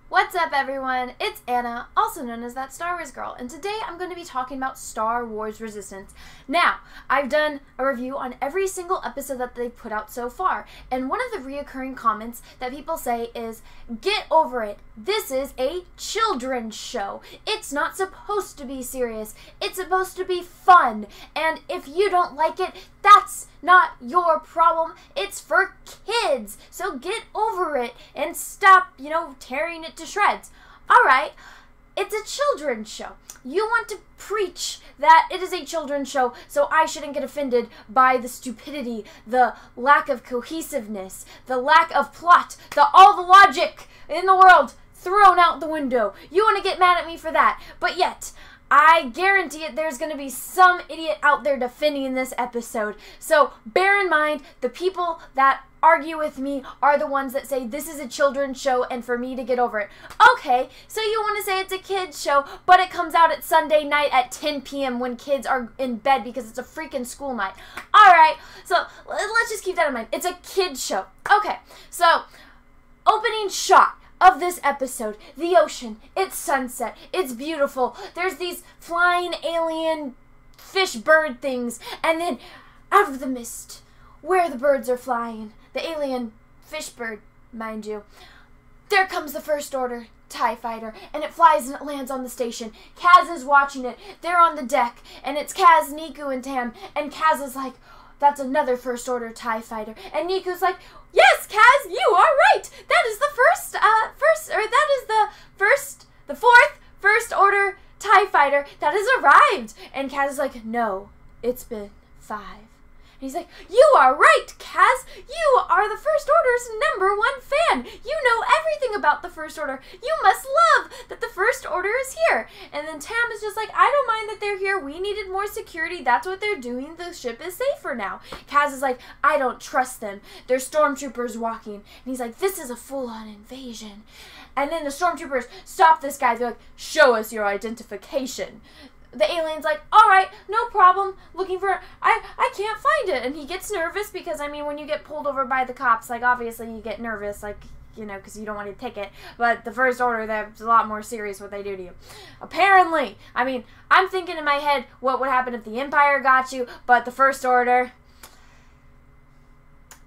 What's up, everyone? It's Anna, also known as That Star Wars Girl, and today I'm going to be talking about Star Wars Resistance. Now, I've done a review on every single episode that they've put out so far, and one of the reoccurring comments that people say is, get over it. This is a children's show. It's not supposed to be serious. It's supposed to be fun, and if you don't like it, that's not your problem. It's for kids. So get over it and stop, tearing it to shreds. Alright, it's a children's show. You want to preach that it is a children's show, so I shouldn't get offended by the stupidity, the lack of cohesiveness, the lack of plot, all the logic in the world thrown out the window. You want to get mad at me for that, but yet I guarantee it, there's going to be some idiot out there defending this episode. So bear in mind, the people that argue with me are the ones that say this is a children's show and for me to get over it. Okay, so you want to say it's a kid's show, but it comes out at Sunday night at 10 p.m. when kids are in bed because it's a freaking school night. Alright, so let's just keep that in mind. It's a kid's show. Okay, so opening shot of this episode, the ocean, it's sunset, it's beautiful, there's these flying alien fish bird things, and then out of the mist, where the birds are flying, the alien fish bird, mind you, there comes the First Order TIE fighter, and it flies and it lands on the station. Kaz is watching it, they're on the deck, and it's Kaz, Niku, and Tam, and Kaz is like, that's another First Order TIE fighter, and Niku's like, yes, Kaz, you are right. That is the fourth First Order TIE fighter that has arrived. And Kaz is like, no, it's been 5. And he's like, you are right, Kaz. You are the First Order's #1 fan. You know everything about the First Order. You must love that the First Order is here. And then Tam is just like, I don't mind that they're here. We needed more security. That's what they're doing. The ship is safer now. Kaz is like, I don't trust them. They're stormtroopers walking. And he's like, this is a full-on invasion. And then the stormtroopers stop this guy. They're like, show us your identification. The alien's like, alright, no problem, looking for, I can't find it. And he gets nervous because, when you get pulled over by the cops, obviously you get nervous, because you don't want to take it. But the First Order, that's a lot more serious what they do to you. Apparently, I'm thinking in my head what would happen if the Empire got you, but the First Order,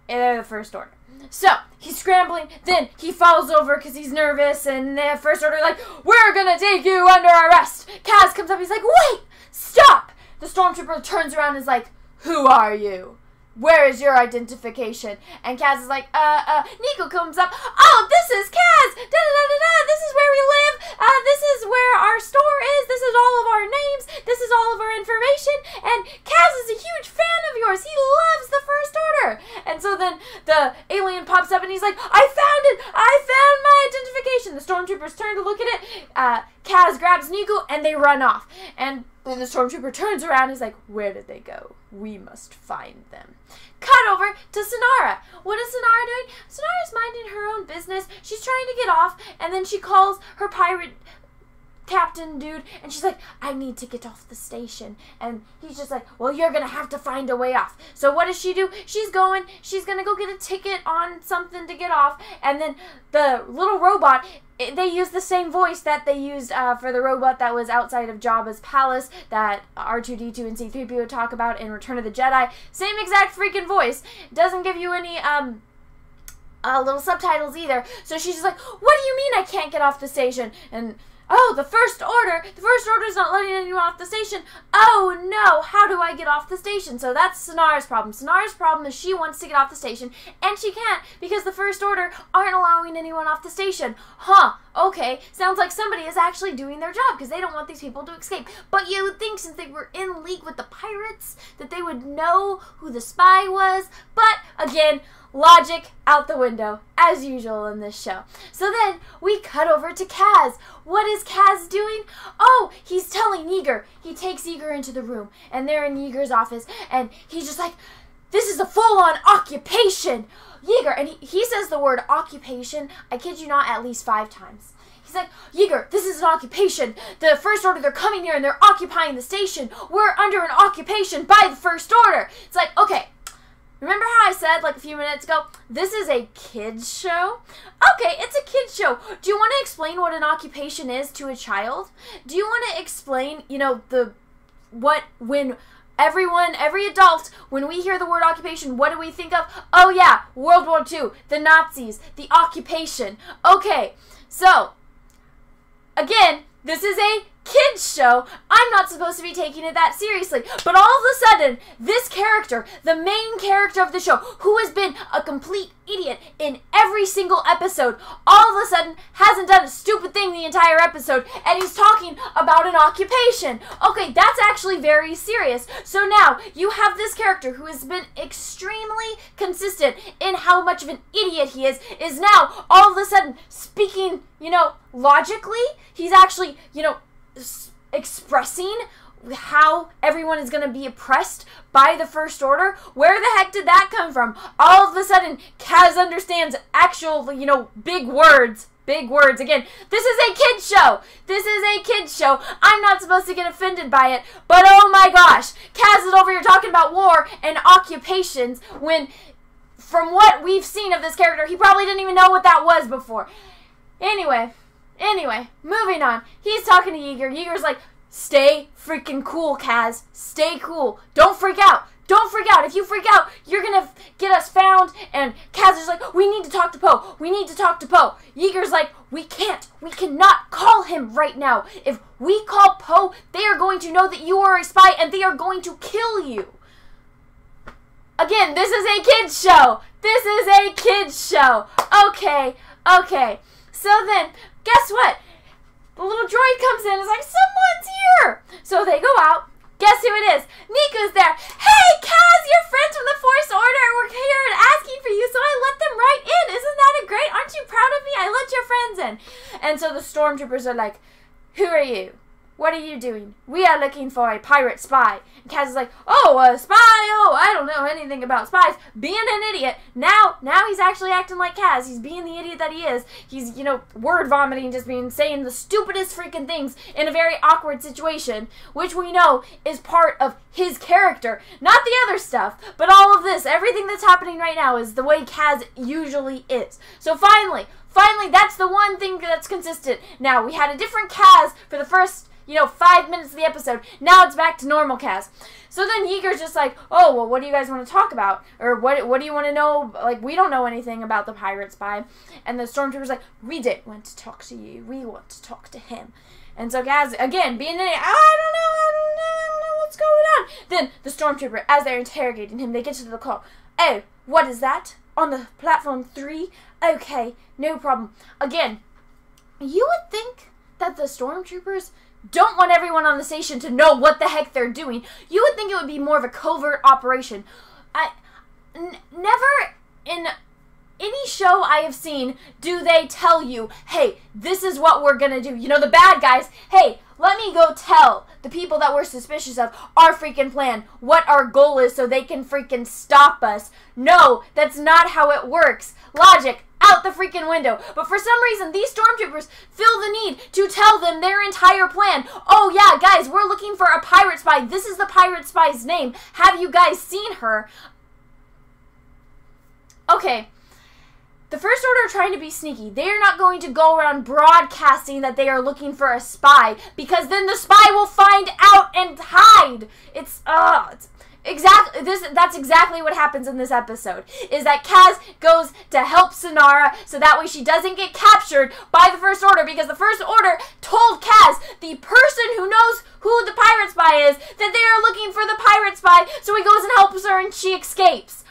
they're the First Order. So, he's scrambling, then he falls over because he's nervous, and the First Order like, we're gonna take you under arrest. Kaz comes up, he's like, wait, stop! The stormtrooper turns around and is like, who are you? Where is your identification? And Kaz is like, Niku comes up, oh, this is Kaz! Da-da-da-da-da! This is where we live! This is where our store is! This is all of our names! This is all of our information! And Kaz is a huge fan of yours! He loves the First Order! And so then the alien pops up and he's like, I found it! I found my identification! The stormtroopers turn to look at it, Kaz grabs Niku, and they run off. And then the stormtrooper turns around and is like, where did they go? We must find them. Cut over to Sonara. What is Sonara doing? Sonara's minding her own business. She's trying to get off, and then she calls her pirate captain dude, and she's like, I need to get off the station. And he's just like, well, you're gonna have to find a way off. So what does she do? She's gonna go get a ticket on something to get off, and then the little robot, they use the same voice that they used for the robot that was outside of Jabba's palace that R2-D2 and C-3PO talk about in Return of the Jedi. Same exact freaking voice. Doesn't give you any little subtitles either. So she's just like, what do you mean I can't get off the station? And oh, the First Order's not letting anyone off the station. Oh no, how do I get off the station? So that's Sonara's problem. Sonara's problem is she wants to get off the station, and she can't because the First Order aren't allowing anyone off the station. Huh, okay, sounds like somebody is actually doing their job because they don't want these people to escape. But you would think since they were in league with the pirates that they would know who the spy was. But again, logic out the window, as usual in this show. So then, we cut over to Kaz. What is Kaz doing? Oh, he's telling Yeager. He takes Yeager into the room, and they're in Yeager's office, and he's just like, this is a full-on occupation! Yeager, and he says the word occupation, I kid you not, at least 5 times. He's like, Yeager, this is an occupation. The First Order, they're coming here, and they're occupying the station. We're under an occupation by the First Order. It's like, okay, Remember how I said like a few minutes ago, this is a kids show? Okay, it's a kids show. Do you want to explain what an occupation is to a child? Do you want to explain, you know, when every adult, when we hear the word occupation, what do we think of? Oh yeah, World War II, the Nazis, the occupation. Okay, so, again, this is a kids show. I'm not supposed to be taking it that seriously. But all of a sudden, this character, the main character of the show, who has been a complete idiot in every single episode, all of a sudden hasn't done a stupid thing the entire episode, and he's talking about an occupation. Okay, that's actually very serious. So now, you have this character who has been extremely consistent in how much of an idiot he is now all of a sudden speaking, you know, logically. He's actually, you know, expressing how everyone is going to be oppressed by the First Order. Where the heck did that come from? All of a sudden, Kaz understands actual, you know, big words. Big words. Again, this is a kid's show. This is a kid's show. I'm not supposed to get offended by it, but oh my gosh, Kaz is over here talking about war and occupations when, from what we've seen of this character, he probably didn't even know what that was before. Anyway, moving on. He's talking to Yeager. Yeager's like, stay freaking cool, Kaz. Stay cool. Don't freak out. Don't freak out. If you freak out, you're going to get us found. And Kaz is like, we need to talk to Poe. We need to talk to Poe. Yeager's like, we can't. We cannot call him right now. If we call Poe, they are going to know that you are a spy and they are going to kill you. Again, this is a kid's show. This is a kid's show. Okay. So then, guess what? The little droid comes in and is like, someone's here! So they go out. Guess who it is? Niku's there. Hey, Kaz, your friends from the Force Order were here and asking for you, so I let them right in. Isn't that great? Aren't you proud of me? I let your friends in. And so the stormtroopers are like, who are you? What are you doing? We are looking for a pirate spy. And Kaz is like, oh, a spy? Oh, I don't know anything about spies. Being an idiot. Now he's actually acting like Kaz. He's being the idiot that he is. He's, you know, word vomiting, just being saying the stupidest freaking things in a very awkward situation, which we know is part of his character. Not the other stuff, but all of this. Everything that's happening right now is the way Kaz usually is. So finally, that's the one thing that's consistent. Now, we had a different Kaz for the first, 5 minutes of the episode. Now it's back to normal Kaz. So then Yeager's just like, oh, well, what do you guys want to talk about? Or what do you want to know? Like, we don't know anything about the pirate spy. And the stormtrooper's like, we didn't want to talk to you. We want to talk to him. And so Kaz, again, being an idiot, I don't know what's going on. Then the stormtrooper, as they're interrogating him, they get to the call. Oh, what is that? On the platform 3? Okay, no problem. Again, you would think that the stormtroopers don't want everyone on the station to know what the heck they're doing. You would think it would be more of a covert operation. Never in any show I have seen do they tell you, hey, this is what we're gonna do. The bad guys, hey, let me go tell the people that we're suspicious of our freaking plan, what our goal is so they can freaking stop us. No, that's not how it works. Logic out the freaking window. But for some reason, these stormtroopers feel the need to tell them their entire plan. Oh yeah, guys, we're looking for a pirate spy. This is the pirate spy's name. Have you guys seen her? Okay. The First Order are trying to be sneaky. They are not going to go around broadcasting that they are looking for a spy, because then the spy will find out and hide. That's exactly what happens in this episode, is that Kaz goes to help Sonara so that way she doesn't get captured by the First Order, because the First Order told Kaz, the person who knows who the pirate spy is, that they are looking for the pirate spy, so he goes and helps her and she escapes.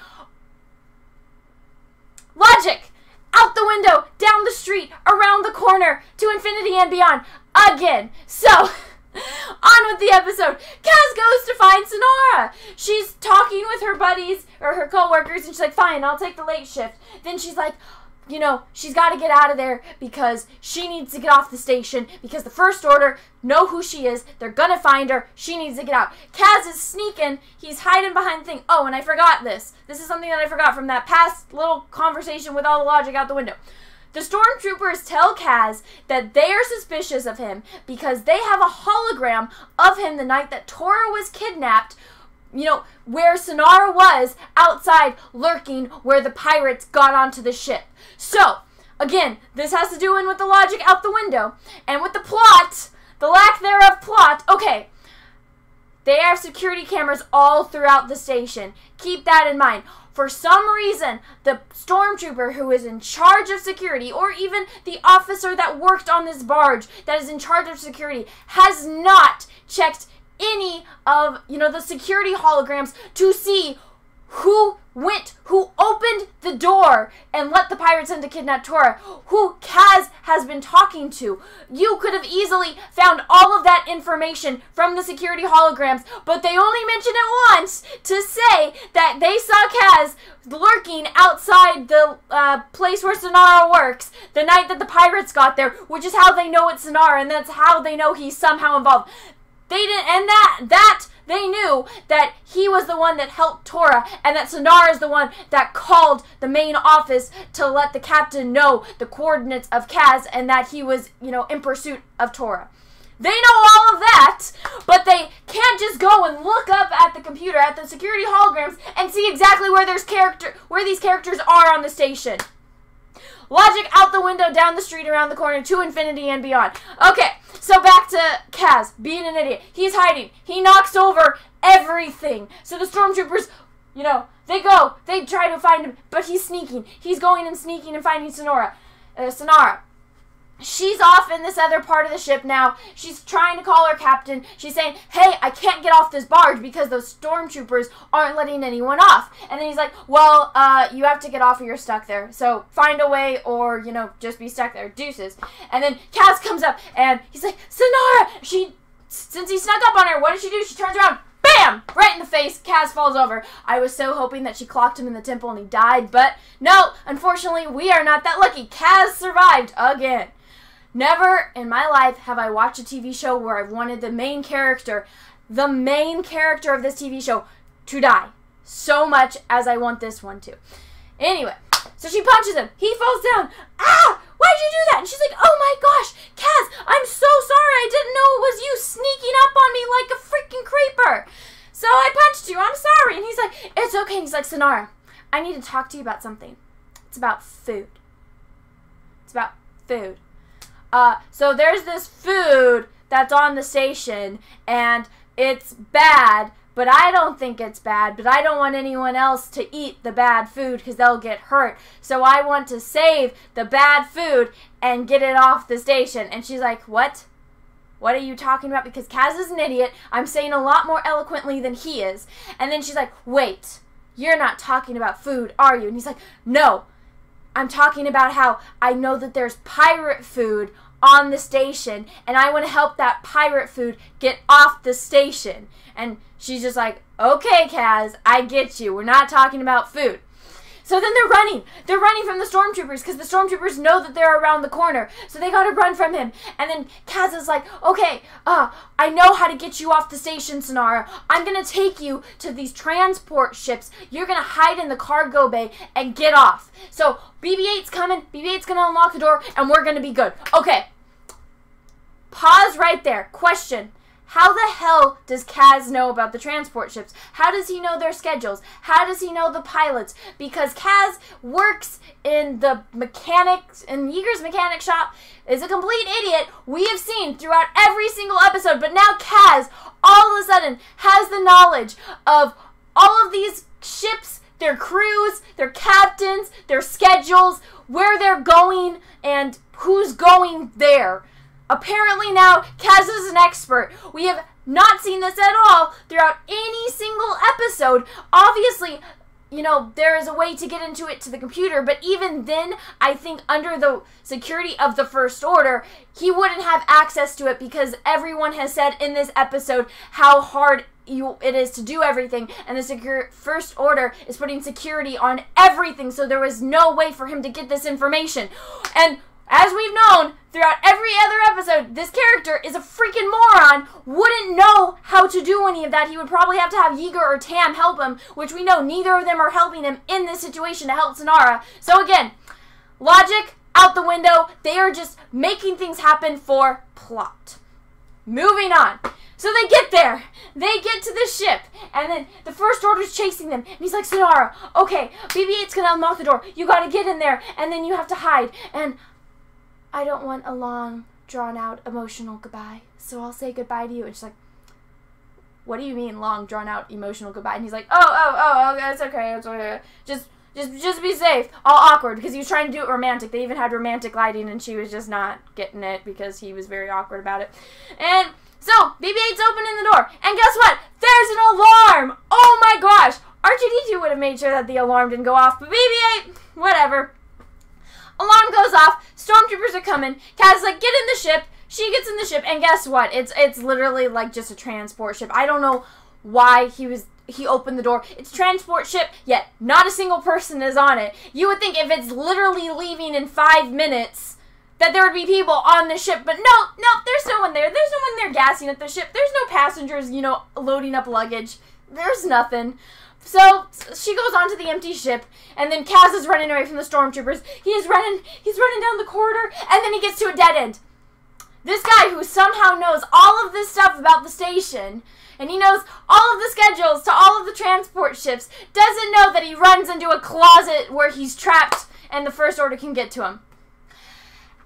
Logic! Out the window, down the street, around the corner, to infinity and beyond. Again. So, on with the episode. Kaz goes to find Sonara. She's talking with her buddies, or her co-workers, and she's like, fine, I'll take the late shift. Then she's like, she's got to get out of there because she needs to get off the station because the First Order know who she is. They're going to find her. She needs to get out. Kaz is sneaking. He's hiding behind the thing. Oh, and I forgot this. This is something that I forgot from that past little conversation with all the logic out the window. The stormtroopers tell Kaz that they are suspicious of him because they have a hologram of him the night that Tora was kidnapped where Sonara was outside lurking where the pirates got onto the ship. So, again, this has to do with the logic out the window. And with the plot, the lack thereof plot, okay, they have security cameras all throughout the station. Keep that in mind. For some reason, the stormtrooper who is in charge of security, or even the officer that worked on this barge that is in charge of security, has not checked any of, the security holograms to see who opened the door and let the pirates in to kidnap Tora, who Kaz has been talking to. You could have easily found all of that information from the security holograms, but they only mentioned it once to say that they saw Kaz lurking outside the place where Sonara works the night that the pirates got there, which is how they know it's Sonara, and that's how they know he's somehow involved. They didn't, and that they knew that he was the one that helped Tora, and that Sonara is the one that called the main office to let the captain know the coordinates of Kaz, and that he was, in pursuit of Tora. They know all of that, but they can't just go and look up at the computer, at the security holograms, and see exactly where these characters are on the station. Logic out the window, down the street, around the corner, to infinity and beyond. Okay, so back to Kaz being an idiot. He's hiding. He knocks over everything. So the stormtroopers, they try to find him, but he's sneaking. He's going and sneaking and finding Sonara. She's off in this other part of the ship now. She's trying to call her captain. She's saying, hey, I can't get off this barge because those stormtroopers aren't letting anyone off. And then he's like, well, you have to get off or you're stuck there. So find a way or, just be stuck there. Deuces. And then Kaz comes up and he's like, Sonara! Since he snuck up on her, what did she do? She turns around, bam! Right in the face. Kaz falls over. I was so hoping that she clocked him in the temple and he died. But no, unfortunately, we are not that lucky. Kaz survived again. Never in my life have I watched a TV show where I've wanted the main character of this TV show, to die so much as I want this one to. Anyway, so she punches him. He falls down. Ah! Why'd you do that? And she's like, oh my gosh, Kaz, I'm so sorry. I didn't know it was you sneaking up on me like a freaking creeper. So I punched you. I'm sorry. And he's like, it's okay. And he's like, Sonara, I need to talk to you about something. It's about food. So there's this food that's on the station, and it's bad, but I don't think it's bad, but I don't want anyone else to eat the bad food because they'll get hurt. So I want to save the bad food and get it off the station. And she's like, what? What are you talking about? Because Kaz is an idiot. I'm saying a lot more eloquently than he is. And then she's like, wait, you're not talking about food, are you? And he's like, no. I'm talking about how I know that there's pirate food on the station, and I want to help that pirate food get off the station. And she's just like, okay, Kaz, I get you. We're not talking about food. So then they're running. They're running from the stormtroopers because the stormtroopers know that they're around the corner. So they gotta run from him. And then Kaz is like, okay, I know how to get you off the station, Sonara. I'm gonna take you to these transport ships. You're gonna hide in the cargo bay and get off. So BB-8's coming. BB-8's gonna unlock the door and we're gonna be good. Okay. Pause right there. Question. How the hell does Kaz know about the transport ships? How does he know their schedules? How does he know the pilots? Because Kaz works in the mechanics, in Yeager's mechanic shop, is a complete idiot. We have seen throughout every single episode, but now Kaz, all of a sudden, has the knowledge of all of these ships, their crews, their captains, their schedules, where they're going, and who's going there. Apparently now, Kaz is an expert. We have not seen this at all throughout any single episode. Obviously, there is a way to get into it to the computer, but even then, I think under the security of the First Order, he wouldn't have access to it because everyone has said in this episode how hard it is to do everything, and the First Order is putting security on everything, so there was no way for him to get this information. And as we've known throughout every other episode, this character is a freaking moron, wouldn't know how to do any of that. He would probably have to have Yeager or Tam help him, which we know neither of them are helping him in this situation to help Sonara. So again, logic out the window. They are just making things happen for plot. Moving on. So they get there. They get to the ship. And then the First Order's chasing them. And he's like, Sonara, okay, BB-8's going to unlock the door. You got to get in there. And then you have to hide. And I don't want a long, drawn-out, emotional goodbye. So I'll say goodbye to you. And she's like, what do you mean long, drawn-out, emotional goodbye? And he's like, oh, it's okay. It's okay. Just be safe. All awkward, because he was trying to do it romantic. They even had romantic lighting, and she was just not getting it because he was very awkward about it. And so, BB-8's opening the door, and guess what? There's an alarm! Oh my gosh! R2-D2 would have made sure that the alarm didn't go off, but BB-8, whatever. Alarm goes off, stormtroopers are coming, Kaz's like, get in the ship, she gets in the ship, and guess what? It's literally like just a transport ship. I don't know why he opened the door. It's a transport ship, yet not a single person is on it. You would think if it's literally leaving in 5 minutes that there would be people on the ship, but no, there's no one there. There's no one there gassing at the ship. There's no passengers, loading up luggage. There's nothing. So she goes onto the empty ship, and then Kaz is running away from the stormtroopers. He's running down the corridor, and then he gets to a dead end. This guy who somehow knows all of this stuff about the station, and he knows all of the schedules to all of the transport ships, doesn't know that he runs into a closet where he's trapped and the First Order can get to him.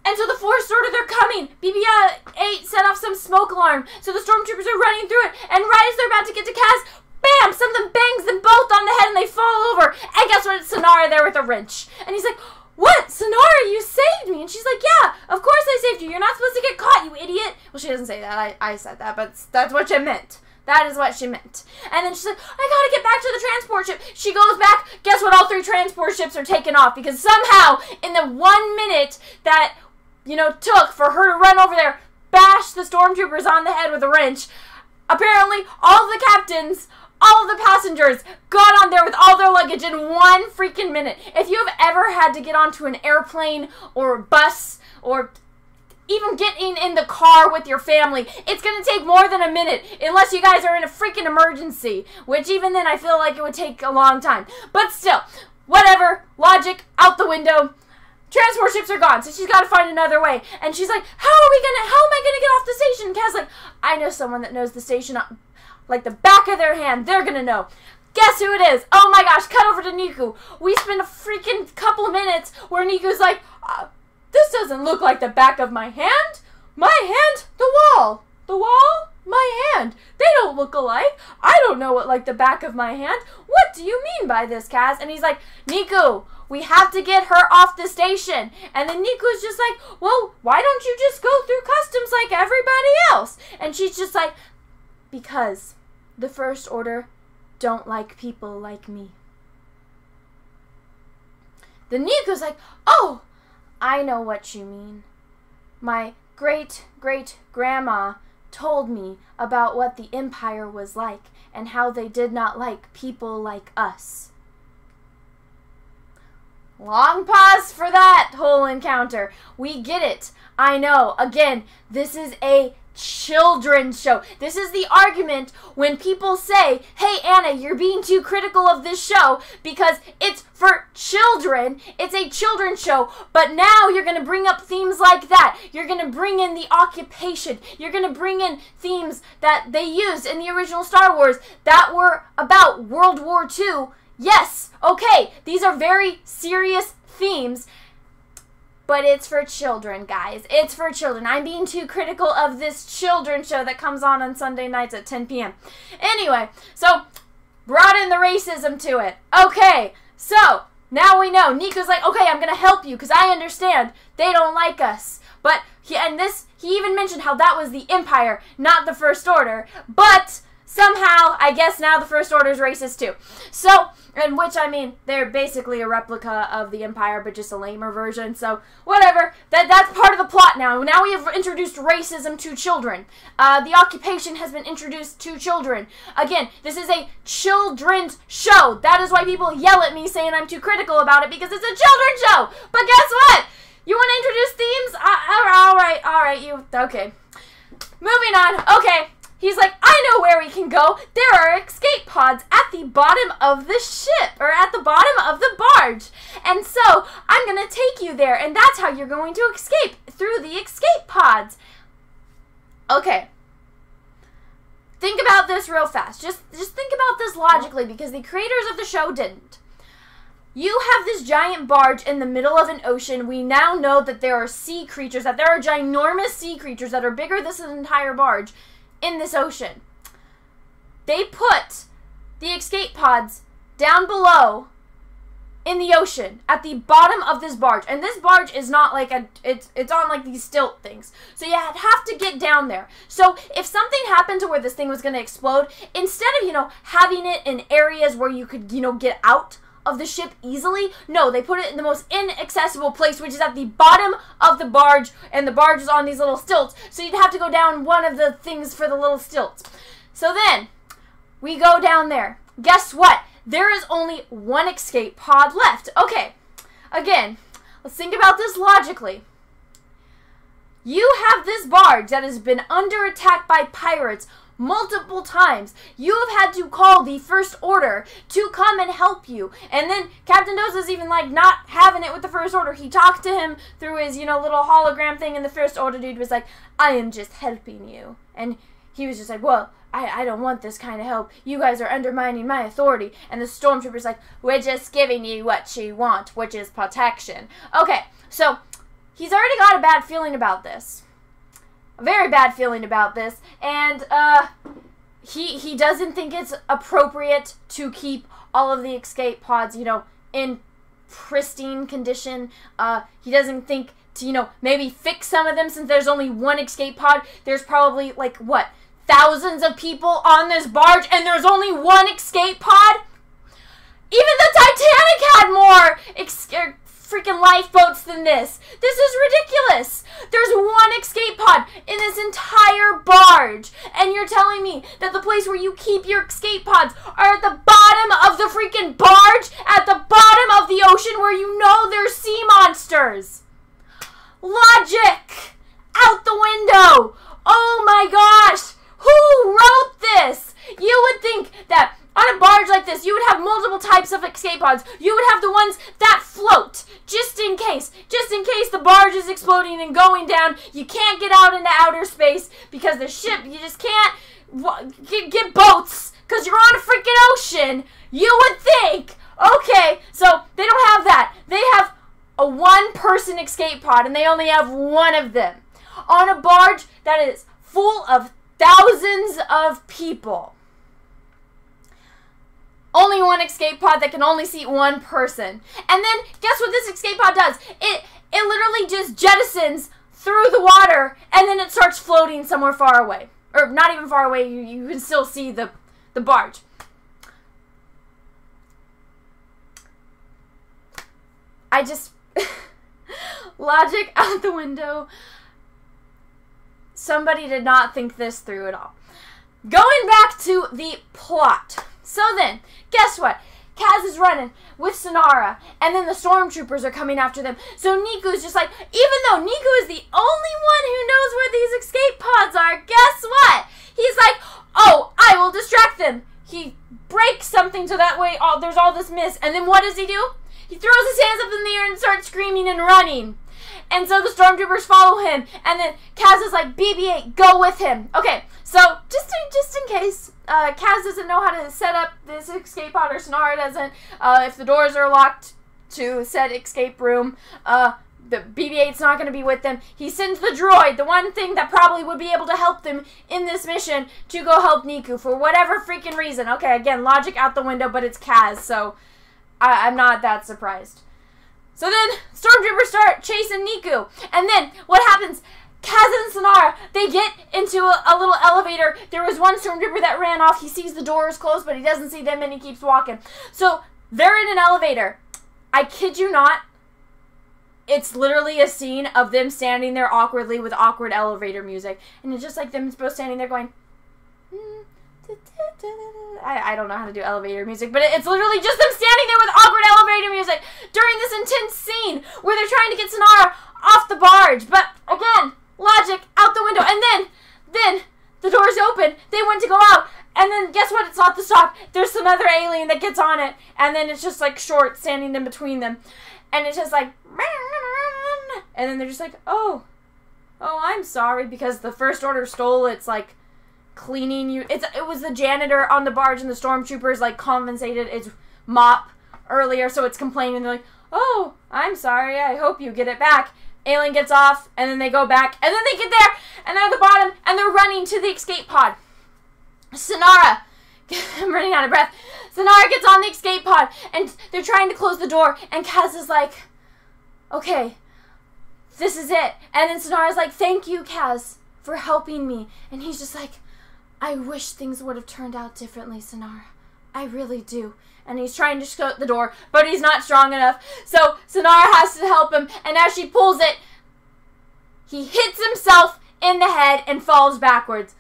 And so the First Order, they're coming. BB-8 set off some smoke alarm, so the stormtroopers are running through it, and right as they're about to get to Kaz, bam, something bangs them both on the head and they fall over. And guess what? It's Sonara there with a wrench. And he's like, what? Sonara, you saved me. And she's like, yeah, of course I saved you. You're not supposed to get caught, you idiot. Well, she doesn't say that. I said that, but that's what she meant. That is what she meant. And then she's like, I gotta get back to the transport ship. She goes back. Guess what? All 3 transport ships are taken off because somehow in the 1 minute that, took for her to run over there, bash the stormtroopers on the head with a wrench, apparently all of the captains, all of the passengers got on there with all their luggage in 1 freaking minute. If you have ever had to get onto an airplane or a bus or even getting in the car with your family, it's going to take more than a minute unless you guys are in a freaking emergency, which even then I feel like it would take a long time. But still, whatever, logic out the window. Transport ships are gone, so she's got to find another way. And she's like, how am I going to get off the station? And Kaz's like, I know someone that knows the station like the back of their hand. They're going to know. Guess who it is? Oh my gosh, cut over to Niku. We spend a freaking couple of minutes where Niku's like, this doesn't look like the back of my hand. My hand? The wall. The wall? My hand. They don't look alike. I don't know what like the back of my hand. What do you mean by this, Kaz? And he's like, Niku, we have to get her off the station. And then Niku's just like, well, why don't you just go through customs like everybody else? And she's just like, because the First Order don't like people like me. Then Niku's like, oh, I know what you mean. My great-great-grandma told me about what the Empire was like and how they did not like people like us. Long pause for that whole encounter. We get it. I know. Again, this is a children's show. This is the argument when people say, hey Anna, you're being too critical of this show because it's for children. It's a children's show, but now you're going to bring up themes like that. You're going to bring in the occupation. You're going to bring in themes that they used in the original Star Wars that were about World War II. Yes, okay, these are very serious themes, but it's for children, guys. It's for children. I'm being too critical of this children's show that comes on Sunday nights at 10 p.m. Anyway, so brought in the racism to it. Okay, so now we know. Niku's like, okay, I'm going to help you because I understand they don't like us. But he even mentioned how that was the Empire, not the First Order. But somehow, I guess now the First Order is racist too. So, in which, I mean, they're basically a replica of the Empire, but just a lamer version. So, whatever. That's part of the plot now. Now we have introduced racism to children. The occupation has been introduced to children. Again, this is a children's show. That is why people yell at me saying I'm too critical about it, because it's a children's show. But guess what? You want to introduce themes? Alright, okay. Moving on. Okay. He's like, I know where we can go. There are escape pods at the bottom of the ship, or at the bottom of the barge. And so, I'm going to take you there, and that's how you're going to escape, through the escape pods. Okay. fast. Just think about this logically, because the creators of the show didn't. You have this giant barge in the middle of an ocean. We now know that there are sea creatures, that there are ginormous sea creatures that are bigger than this entire barge in this ocean. They put the escape pods down below in the ocean at the bottom of this barge. And this barge is not like it's on like these stilt things. So you have to get down there. So if something happened to where this thing was going to explode, instead of, having it in areas where you could, get out of the ship easily, no, they put it in the most inaccessible place, which is at the bottom of the barge, and the barge is on these little stilts. So you'd have to go down one of the things for the little stilts. So then we go down there. Guess what? There is only one escape pod left. Okay, again, let's think about this logically. You have this barge that has been under attack by pirates multiple times. You have had to call the First Order to come and help you. And then Captain Doza's even like not having it with the First Order. He talked to him through his, little hologram thing, and the First Order dude was like, I am just helping you. And he was just like, well, I don't want this kind of help. You guys are undermining my authority. And the stormtrooper's like, we're just giving you what you want, which is protection. Okay, so he's already got a bad feeling about this. A very bad feeling about this. And he doesn't think it's appropriate to keep all of the escape pods, in pristine condition. He doesn't think to, maybe fix some of them, since there's only one escape pod. There's probably, like, what, thousands of people on this barge, and there's only one escape pod? Even the Titanic had more freaking lifeboats than this. This is ridiculous. There's one escape pod in this entire barge, and you're telling me that the place where you keep your escape pods are at the bottom of the freaking barge, at the bottom of the ocean where there's sea monsters. Logic out the window. Oh my gosh. Who wrote this? You would think that on a barge like this, you would have multiple types of escape pods. You would have the ones that float, just in case the barge is exploding and going down. You can't get out into outer space because the ship, you just can't get boats because you're on a freaking ocean. You would think. Okay, so they don't have that. They have a one-person escape pod, and they only have one of them on a barge that is full of thousands of people. Only one escape pod that can only seat one person. And then, guess what this escape pod does? It literally just jettisons through the water, and then it starts floating somewhere far away. Or not even far away, you can still see the barge. I just... logic out the window. Somebody did not think this through at all. Going back to the plot. So then, guess what? Kaz is running with Sonara, and then the stormtroopers are coming after them. So Niku's just like, even though Niku is the only one who knows where these escape pods are, guess what? He's like, oh, I will distract them. He breaks something so that way there's all this mist. And then what does he do? He throws his hands up in the air and starts screaming and running. And so the stormtroopers follow him, and then Kaz is like, BB-8, go with him. Okay, so just in case Kaz doesn't know how to set up this escape pod, or Sonara doesn't, if the doors are locked to said escape room, the BB-8's not going to be with them. He sends the droid, the one thing that probably would be able to help them in this mission, to go help Niku for whatever freaking reason. Okay, again, logic out the window, but it's Kaz, so I'm not that surprised. So then, stormtroopers start chasing Niku. And then, what happens? Kaz and Sonara, they get into a little elevator. There was one stormtrooper that ran off. He sees the doors closed, but he doesn't see them, and he keeps walking. So, they're in an elevator. I kid you not. It's literally a scene of them standing there awkwardly with awkward elevator music. And it's just like them both standing there going... I don't know how to do elevator music, but it's literally just them standing there with awkward elevator music during this intense scene where they're trying to get Sonara off the barge. But again, logic out the window. And then the doors open. They went to go out, and then guess what? It's not the stop. There's some other alien that gets on it, and then it's just like short standing in between them, and it's just like, and then they're just like, oh, I'm sorry, because the First Order stole its like cleaning you. It was the janitor on the barge, and the stormtroopers like compensated its mop earlier, so it's complaining. They're like, oh, I'm sorry, I hope you get it back. Alien gets off, and then they go back, and then they get there, and they're at the bottom, and they're running to the escape pod. Sonara, I'm running out of breath. Sonara gets on the escape pod, and they're trying to close the door, and Kaz is like, okay, this is it. And then Sonara's like, thank you, Kaz, for helping me. And he's just like, I wish things would have turned out differently, Sonara. I really do. And he's trying to shut the door, but he's not strong enough. So Sonara has to help him, and as she pulls it, he hits himself in the head and falls backwards.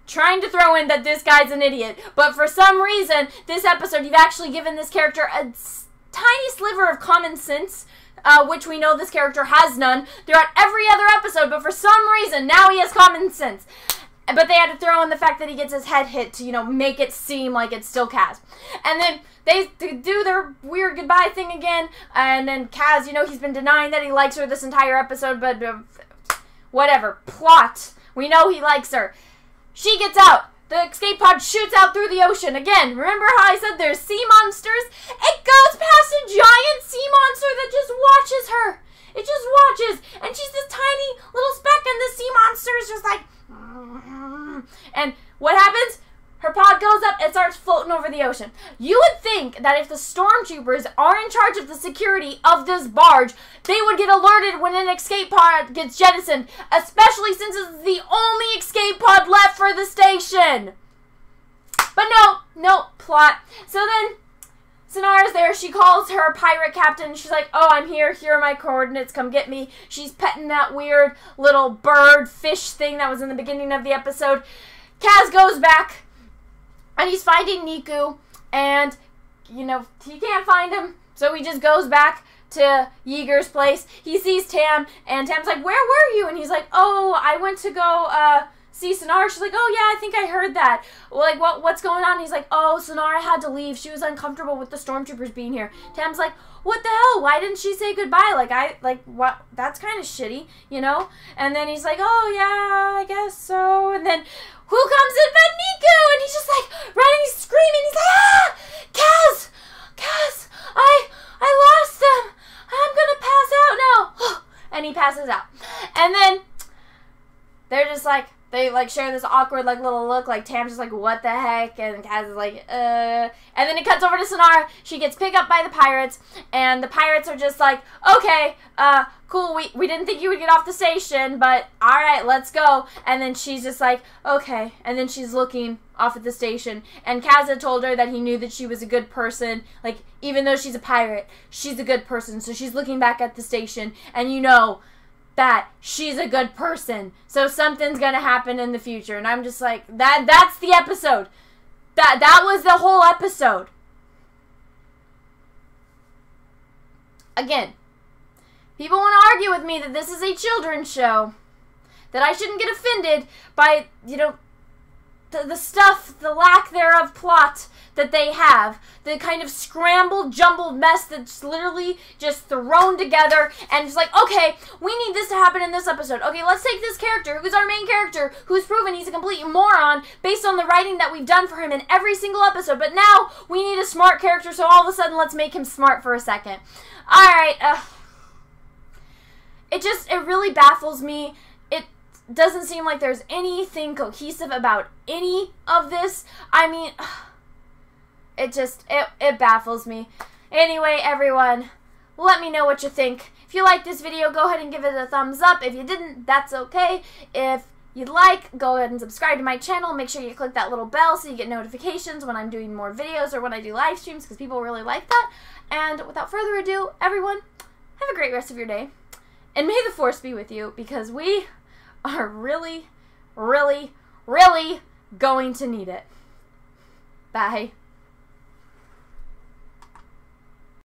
Trying to throw in that this guy's an idiot, but for some reason, this episode, you've actually given this character a tiny sliver of common sense, which we know this character has none throughout every other episode, but for some reason, now he has common sense. But they had to throw in the fact that he gets his head hit to, you know, make it seem like it's still Kaz. And then they do their weird goodbye thing again, and then Kaz, you know, he's been denying that he likes her this entire episode, but whatever. Plot. We know he likes her. She gets out. The escape pod shoots out through the ocean. Again, remember how I said there's sea monsters? It goes past a giant sea monster that just watches her. It just watches, and she's this tiny little speck, and the sea monster is just like... And what happens? Her pod goes up and starts floating over the ocean. You would think that if the stormtroopers are in charge of the security of this barge, they would get alerted when an escape pod gets jettisoned, especially since it's the only escape pod left for the station. But no, plot. So then, Sonara's there. She calls her pirate captain. She's like, oh, I'm here. Here are my coordinates. Come get me. She's petting that weird little bird fish thing that was in the beginning of the episode. Kaz goes back, and he's finding Niku, and, you know, he can't find him, so he just goes back to Yeager's place. He sees Tam, and Tam's like, where were you? And he's like, oh, I went to go, see Sonara. She's like, oh, yeah, I think I heard that. Well, like, what's going on? He's like, oh, Sonara had to leave. She was uncomfortable with the stormtroopers being here. Tam's like, what the hell? Why didn't she say goodbye? What? That's kind of shitty, you know? And then he's like, oh, yeah, I guess so. And then who comes in but Niku? And he's just like running, he's screaming. He's like, ah, Kaz, I lost him. I'm gonna pass out now. And he passes out. And then they're just like, they like share this awkward like little look, like Tam's just like, what the heck? And Kaz is like, And then it cuts over to Sonara. She gets picked up by the pirates, and the pirates are just like, okay, cool, we didn't think you would get off the station, but alright, let's go. And then she's just like, okay. And then she's looking off at the station, and Kaz had told her that he knew that she was a good person. Like, even though she's a pirate, she's a good person. So she's looking back at the station, and you know that she's a good person, so something's gonna happen in the future. And I'm just like, that's the episode. That was the whole episode. Again, people want to argue with me that this is a children's show, that I shouldn't get offended by, you know, the stuff, the lack thereof plot that they have, the kind of scrambled, jumbled mess that's literally just thrown together, and it's like, okay, we need this to happen in this episode. Okay, let's take this character, who's our main character, who's proven he's a complete moron based on the writing that we've done for him in every single episode, but now we need a smart character, so all of a sudden let's make him smart for a second. Alright, it really baffles me. It doesn't seem like there's anything cohesive about any of this. I mean, it baffles me. Anyway, everyone, let me know what you think. If you like this video, go ahead and give it a thumbs up. If you didn't, that's okay. If you'd like, go ahead and subscribe to my channel. Make sure you click that little bell so you get notifications when I'm doing more videos or when I do live streams, because people really like that. And without further ado, everyone, have a great rest of your day. And may the Force be with you, because we are really, really, really going to need it. Bye.